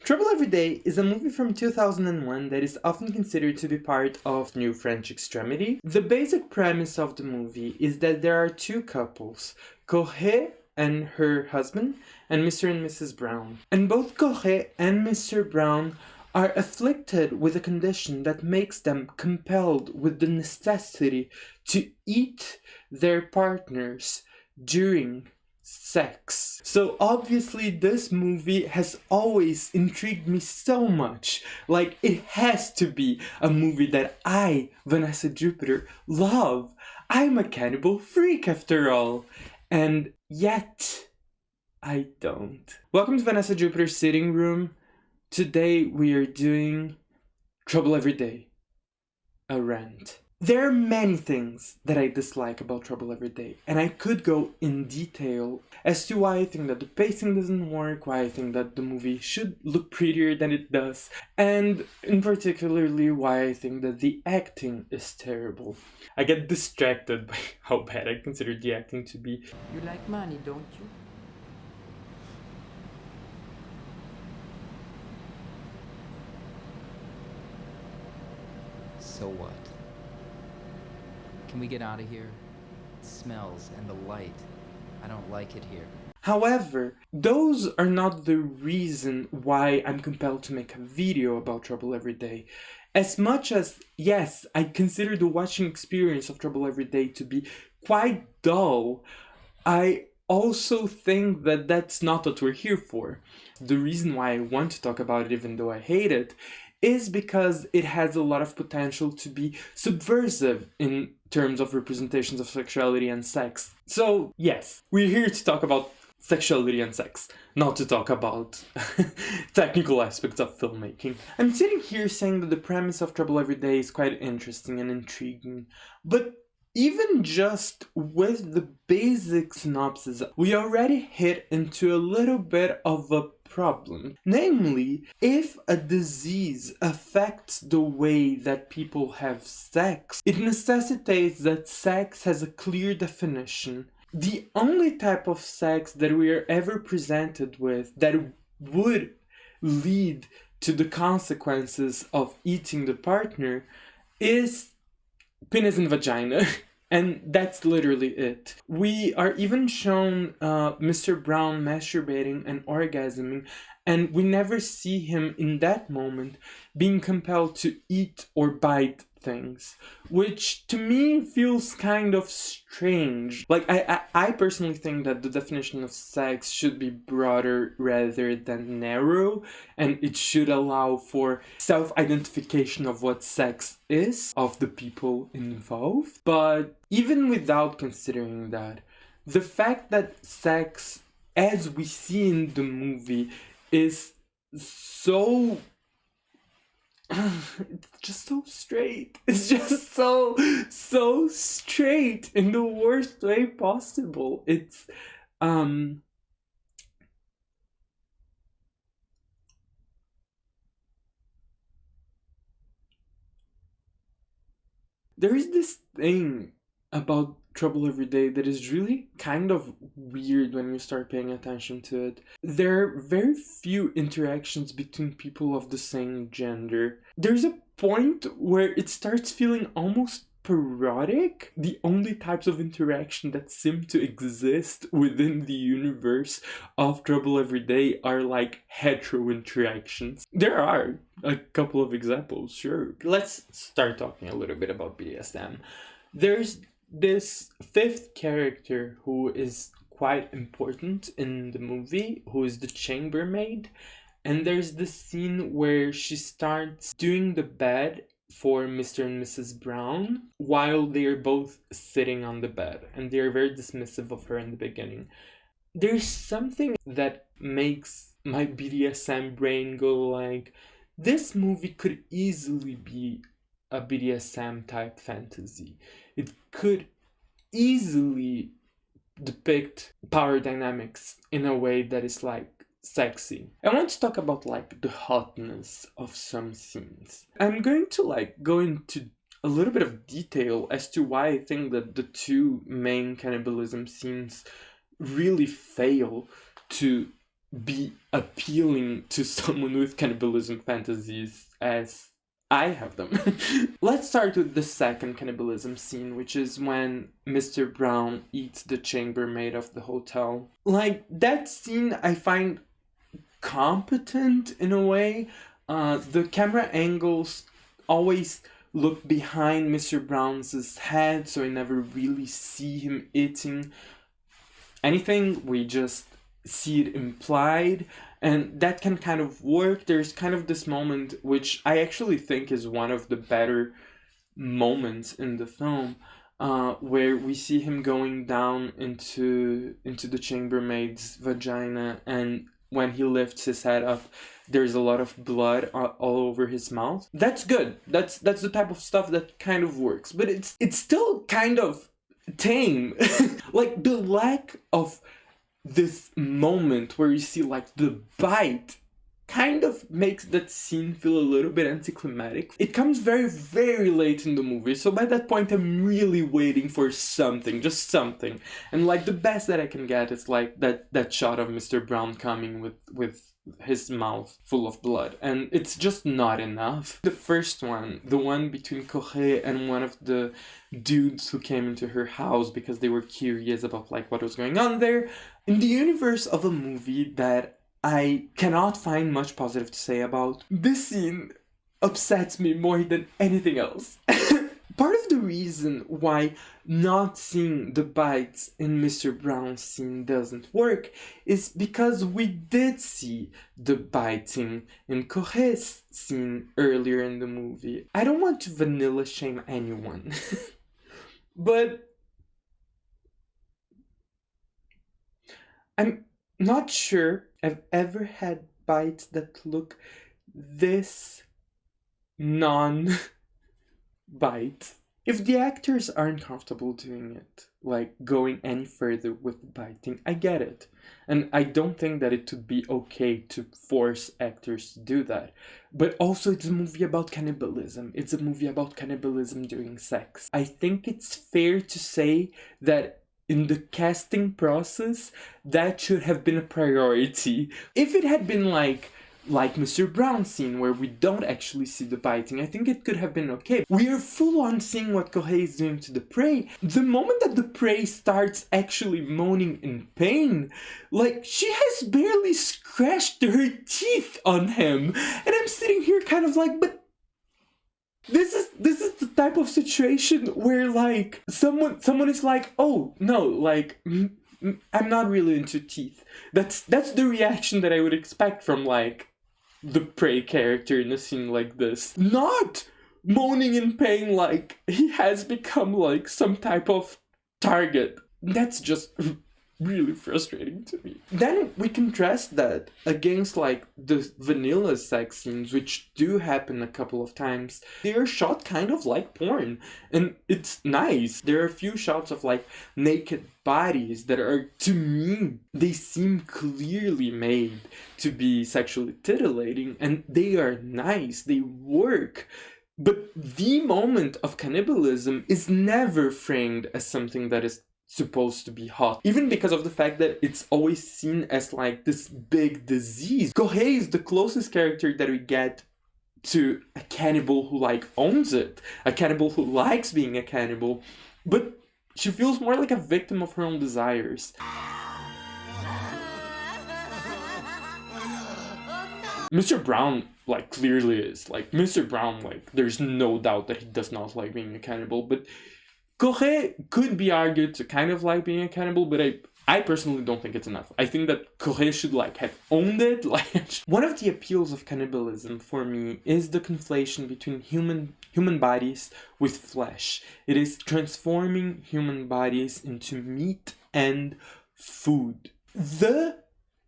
Trouble Every Day is a movie from 2001 that is often considered to be part of New French Extremity. The basic premise of the movie is that there are two couples, Corre and her husband, and Mr. and Mrs. Brown. And both Corre and Mr. Brown are afflicted with a condition that makes them compelled with the necessity to eat their partners during sex. So obviously this movie has always intrigued me so much. Like, it has to be a movie that I, Vanessa Jupiter, love. I'm a cannibal freak after all. And yet, I don't. Welcome to Vanessa Jupiter's sitting room. Today we are doing Trouble Every Day, a rant. There are many things that I dislike about Trouble Every Day, and I could go in detail as to why I think that the pacing doesn't work, why I think that the movie should look prettier than it does, and in particularly why I think that the acting is terrible. I get distracted by how bad I consider the acting to be. You like money, don't you? So what? Can we get out of here? It smells and the light. I don't like it here. However, those are not the reason why I'm compelled to make a video about Trouble Every Day. As much as, yes, I consider the watching experience of Trouble Every Day to be quite dull, I also think that that's not what we're here for. The reason why I want to talk about it, even though I hate it, is because it has a lot of potential to be subversive in terms of representations of sexuality and sex. So, yes, we're here to talk about sexuality and sex, not to talk about technical aspects of filmmaking. I'm sitting here saying that the premise of Trouble Every Day is quite interesting and intriguing, but even just with the basic synopsis, we already hit into a little bit of a problem. Namely, if a disease affects the way that people have sex, it necessitates that sex has a clear definition. The only type of sex that we are ever presented with that would lead to the consequences of eating the partner is penis and vagina. And that's literally it. We are even shown Mr. Brown masturbating and orgasming, and we never see him in that moment being compelled to eat or bite things, which to me feels kind of strange. Like, I personally think that the definition of sex should be broader rather than narrow, and it should allow for self-identification of what sex is of the people involved. But even without considering that, the fact that sex, as we see in the movie, is so it's just so straight. It's just so straight in the worst way possible. It's there is this thing about Trouble Every Day that is really kind of weird when you start paying attention to it. There are very few interactions between people of the same gender. There's a point where it starts feeling almost parodic. The only types of interaction that seem to exist within the universe of Trouble Every Day are like hetero interactions. There are a couple of examples, sure. Let's start talking a little bit about BDSM. There's this fifth character who is quite important in the movie, who is the chambermaid, and there's this scene where she starts doing the bed for Mr. and Mrs. Brown while they are both sitting on the bed, and they are very dismissive of her in the beginning. There's something that makes my BDSM brain go like, this movie could easily be a BDSM type fantasy. It could easily depict power dynamics in a way that is like sexy. I want to talk about like the hotness of some scenes. I'm going to like go into a little bit of detail as to why I think that the two main cannibalism scenes really fail to be appealing to someone with cannibalism fantasies as I have them. Let's start with the second cannibalism scene, which is when Mr. Brown eats the chambermaid of the hotel. Like, that scene I find competent in a way. The camera angles always look behind Mr. Brown's head, so I never really see him eating anything. We just see it implied, and that can kind of work. There's kind of this moment which I actually think is one of the better moments in the film, where we see him going down into the chambermaid's vagina, and when he lifts his head up, there's a lot of blood all over his mouth. That's good. That's the type of stuff that kind of works, but it's still kind of tame. Like, the lack of this moment where you see like the bite kind of makes that scene feel a little bit anticlimactic. It comes very, very late in the movie, so by that point I'm really waiting for something, just something. And like, the best that I can get is like that shot of Mr. Brown coming with his mouth full of blood, and it's just not enough. The first one, the one between Corre and one of the dudes who came into her house because they were curious about like what was going on there, in the universe of a movie that I cannot find much positive to say about, this scene upsets me more than anything else. Part of the reason why not seeing the bites in Mr. Brown's scene doesn't work is because we did see the biting in Corre's scene earlier in the movie. I don't want to vanilla shame anyone, but I'm not sure I've ever had bites that look this non-bite. If the actors aren't comfortable doing it, like going any further with biting, I get it. And I don't think that it would be okay to force actors to do that. But also, it's a movie about cannibalism. It's a movie about cannibalism during sex. I think it's fair to say that in the casting process, that should have been a priority. If it had been like Mr. Brown's scene, where we don't actually see the biting, I think it could have been okay. We are full on seeing what Kohei is doing to the prey. The moment that the prey starts actually moaning in pain, like, she has barely scratched her teeth on him. And I'm sitting here kind of like, but this is the type of situation where like someone is like, oh no, like I'm not really into teeth. That's the reaction that I would expect from like the prey character in a scene like this. Not moaning in pain like he has become like some type of target. That's just really frustrating to me. Then we contrast that against like the vanilla sex scenes, which do happen a couple of times. They are shot kind of like porn, and it's nice. There are a few shots of like naked bodies that are, to me, they seem clearly made to be sexually titillating, and they are nice, they work. But the moment of cannibalism is never framed as something that is supposed to be hot, even because of the fact that it's always seen as like this big disease. Kohei is the closest character that we get to a cannibal who like owns it, a cannibal who likes being a cannibal, but she feels more like a victim of her own desires. Mr. Brown, like, clearly is. Like, Mr. Brown, like, there's no doubt that he does not like being a cannibal, but Corre could be argued to kind of like being a cannibal, but I personally don't think it's enough. I think that Corre should like have owned it. Like, one of the appeals of cannibalism for me is the conflation between human bodies with flesh. It is transforming human bodies into meat and food. The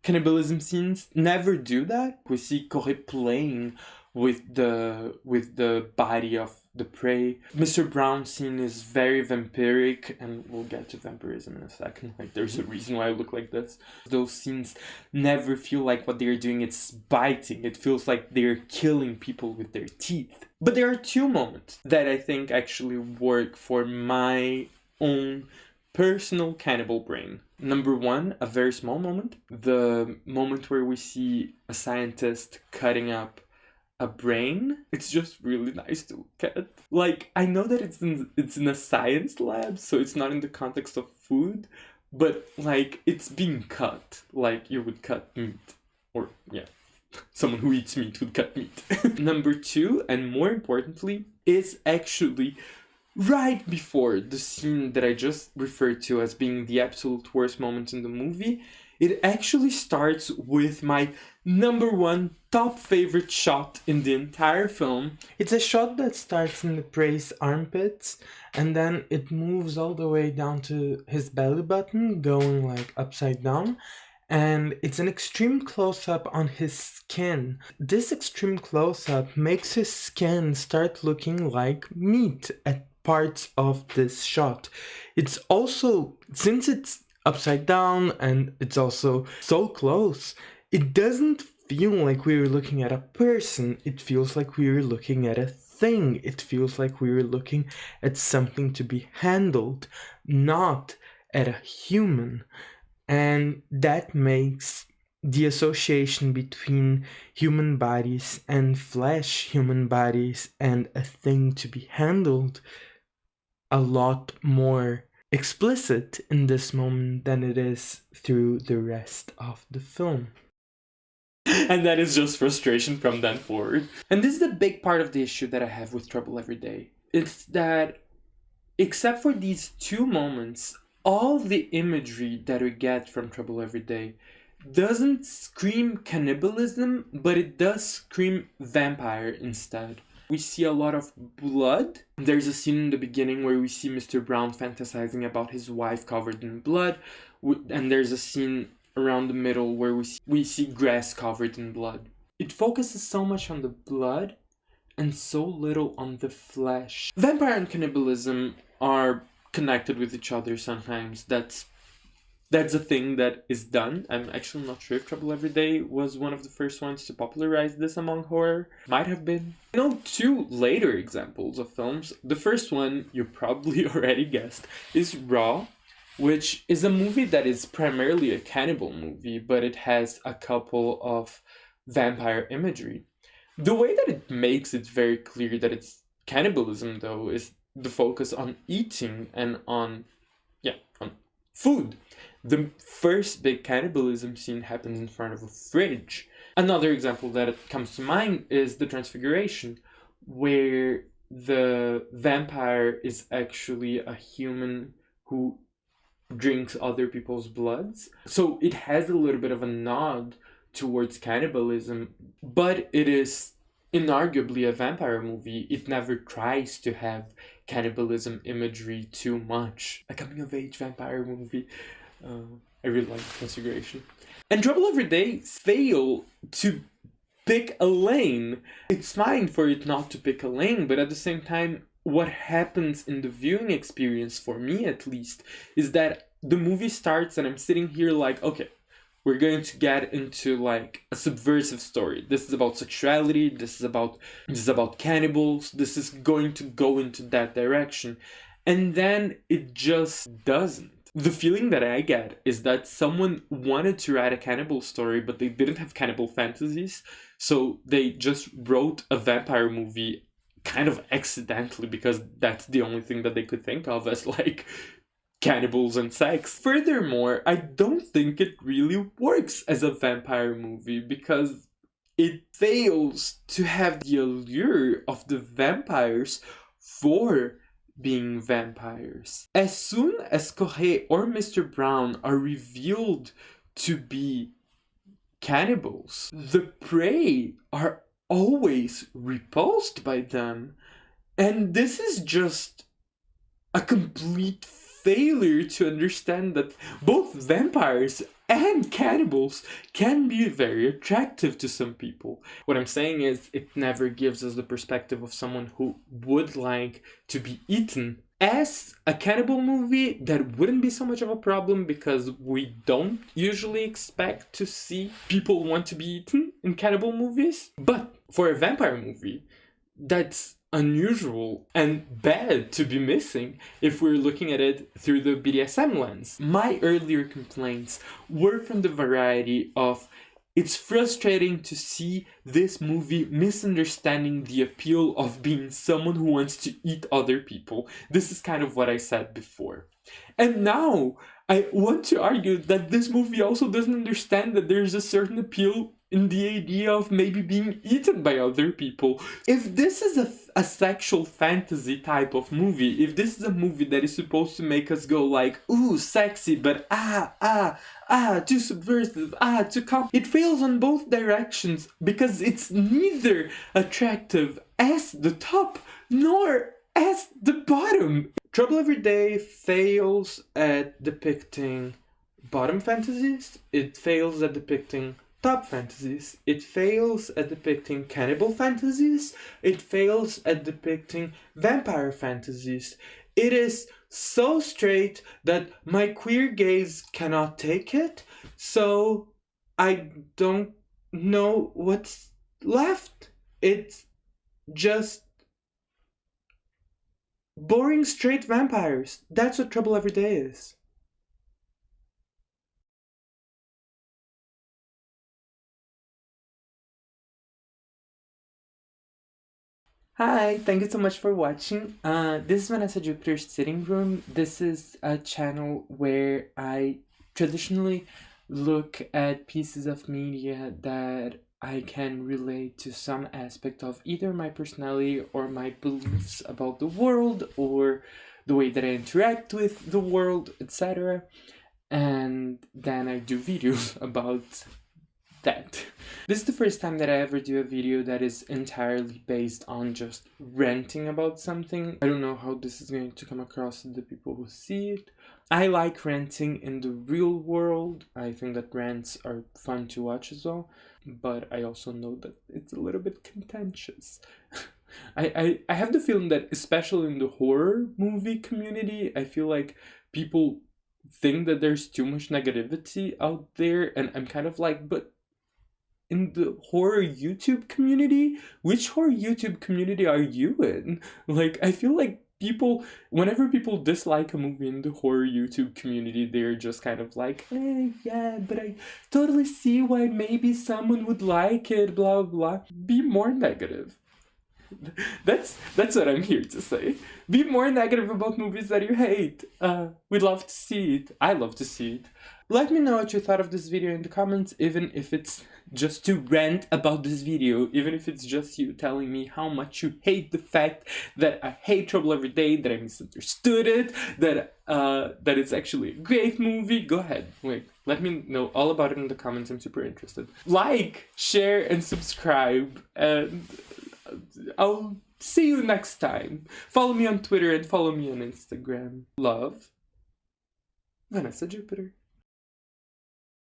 cannibalism scenes never do that. We see Corre playing with the body of the prey. Mr. Brown's scene is very vampiric, and we'll get to vampirism in a second. Like, there's a reason why I look like this. Those scenes never feel like what they're doing, it's biting. It feels like they're killing people with their teeth. But there are two moments that I think actually work for my own personal cannibal brain. Number one, a very small moment. The moment where we see a scientist cutting up a brain. It's just really nice to look at. Like, I know that it's in a science lab, so it's not in the context of food, but like it's being cut like you would cut meat. Or yeah, someone who eats meat would cut meat. Number two, and more importantly, is actually right before the scene that I just referred to as being the absolute worst moment in the movie. It actually starts with my number one top favorite shot in the entire film. It's a shot that starts in the prey's armpits and then it moves all the way down to his belly button, going like upside down. And it's an extreme close-up on his skin. This extreme close-up makes his skin start looking like meat at parts of this shot. It's also, since it's upside down and it's also so close, it doesn't feel like we were looking at a person. It feels like we were looking at a thing. It feels like we were looking at something to be handled, not at a human. And that makes the association between human bodies and flesh, human bodies and a thing to be handled, a lot more explicit in this moment than it is through the rest of the film. And that is just frustration from then forward. And this is a big part of the issue that I have with Trouble Every Day. It's that, except for these two moments, all the imagery that we get from Trouble Every Day doesn't scream cannibalism, but it does scream vampire instead. We see a lot of blood. There's a scene in the beginning where we see Mr. Brown fantasizing about his wife covered in blood, and there's a scene around the middle where we see grass covered in blood. It focuses so much on the blood and so little on the flesh. Vampire and cannibalism are connected with each other sometimes. That's a thing that is done. I'm actually not sure if Trouble Every Day was one of the first ones to popularize this among horror. Might have been. I know two later examples of films. The first one, you probably already guessed, is Raw, which is a movie that is primarily a cannibal movie, but it has a couple of vampire imagery. The way that it makes it very clear that it's cannibalism, though, is the focus on eating and on food. The first big cannibalism scene happens in front of a fridge. Another example that comes to mind is The Transfiguration, where the vampire is actually a human who drinks other people's bloods. So it has a little bit of a nod towards cannibalism, but it is inarguably a vampire movie. It never tries to have cannibalism imagery too much. A coming of age vampire movie. I really like Transfiguration. And Trouble Every Day fail to pick a lane. It's fine for it not to pick a lane, but at the same time, what happens in the viewing experience, for me at least, is that the movie starts and I'm sitting here like, okay, we're going to get into like a subversive story. This is about sexuality, this is about cannibals, this is going to go into that direction. And then it just doesn't. The feeling that I get is that someone wanted to write a cannibal story, but they didn't have cannibal fantasies, so they just wrote a vampire movie kind of accidentally because that's the only thing that they could think of as like cannibals and sex. Furthermore, I don't think it really works as a vampire movie because it fails to have the allure of the vampires for being vampires. As soon as Corre or Mr. Brown are revealed to be cannibals, the prey are always repulsed by them. And this is just a complete failure to understand that both vampires and cannibals can be very attractive to some people. What I'm saying is it never gives us the perspective of someone who would like to be eaten. As a cannibal movie, that wouldn't be so much of a problem because we don't usually expect to see people want to be eaten in cannibal movies. But for a vampire movie, that's unusual and bad to be missing if we're looking at it through the BDSM lens. My earlier complaints were from the variety of it's frustrating to see this movie misunderstanding the appeal of being someone who wants to eat other people. This is kind of what I said before. And now I want to argue that this movie also doesn't understand that there's a certain appeal in the idea of maybe being eaten by other people. If this is a sexual fantasy type of movie, if this is a movie that is supposed to make us go like, ooh, sexy, but too subversive, too calm, it fails on both directions because it's neither attractive as the top nor as the bottom. Trouble Every Day fails at depicting bottom fantasies, it fails at depicting top fantasies, it fails at depicting cannibal fantasies, it fails at depicting vampire fantasies. It is so straight that my queer gaze cannot take it, so I don't know what's left. It's just boring straight vampires. That's what Trouble Every Day is. Hi, thank you so much for watching. This is Vanessa Jupiter's Sitting Room. This is a channel where I traditionally look at pieces of media that I can relate to some aspect of either my personality or my beliefs about the world or the way that I interact with the world, etc. And then I do videos about that. This is the first time that I ever do a video that is entirely based on just ranting about something. I don't know how this is going to come across to the people who see it. I like ranting in the real world. I think that rants are fun to watch as well, but I also know that it's a little bit contentious. I have the feeling that, especially in the horror movie community, I feel like people think that there's too much negativity out there, and I'm kind of like, but in the horror YouTube community, which horror YouTube community are you in? Like, I feel like whenever people dislike a movie in the horror YouTube community, they're just kind of like, yeah, but I totally see why maybe someone would like it, blah, blah. Be more negative. That's what I'm here to say. Be more negative about movies that you hate. We'd love to see it. I love to see it. Let me know what you thought of this video in the comments, even if it's just to rant about this video, even if it's just you telling me how much you hate the fact that I hate Trouble Every Day, that I misunderstood it, that it's actually a great movie. Go ahead, let me know all about it in the comments. I'm super interested. Like, share, and subscribe, and I'll see you next time. Follow me on Twitter and follow me on Instagram. Love, Vanessa Jupiter.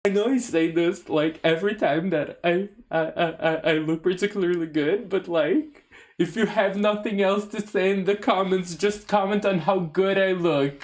I know I say this like every time that I look particularly good, but like, if you have nothing else to say in the comments, just comment on how good I look.